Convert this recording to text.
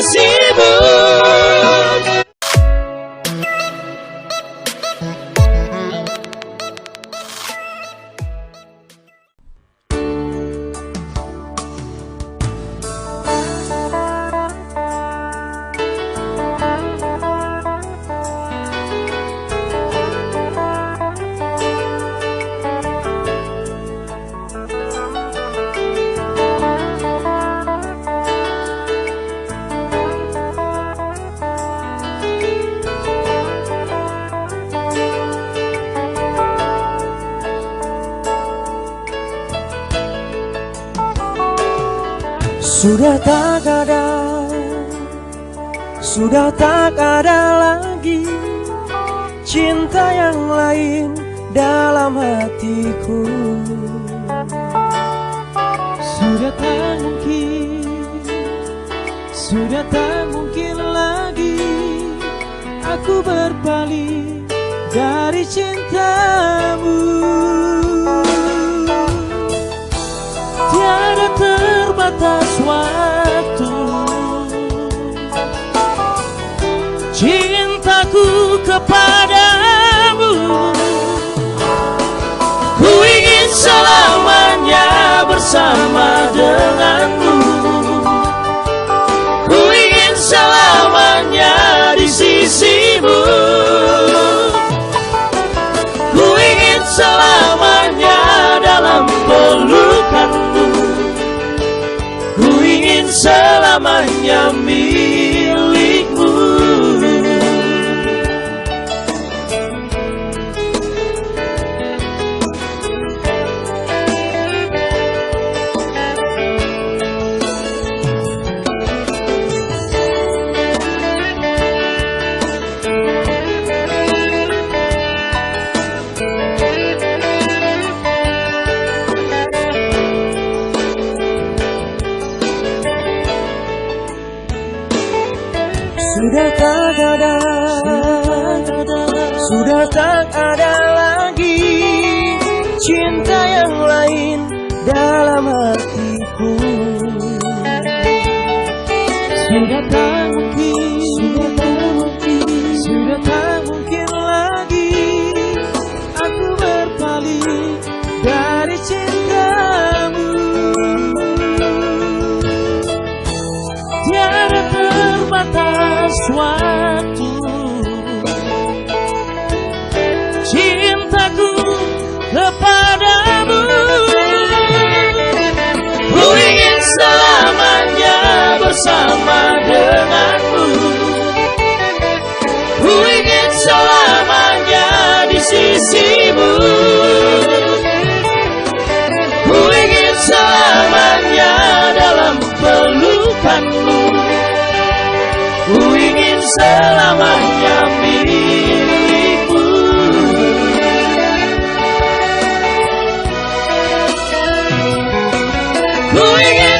sisimu. Sudah tak ada lagi cinta yang lain dalam hatiku. Sudah tak mungkin lagi aku berpaling dari cintamu. Tiada terbatas waktu, cintaku kepadamu. Ku ingin selamanya bersama denganmu. Ku ingin selamanya di sisimu. Ku ingin selamanya dalam pelukanmu. Ku ingin selamanya milikmu. Sudah tak ada lagi cinta yang lain dalam hatiku. Sudah tak mungkin lagi aku berpaling dari cintamu. Tiada terbatas waktu, cintaku kepadamu. Ku ingin selamanya bersama denganmu. Ku ingin selamanya di sisimu. Ku ingin selamanya dalam pelukanmu. Ku ingin selamanya milikmu. Ku ingin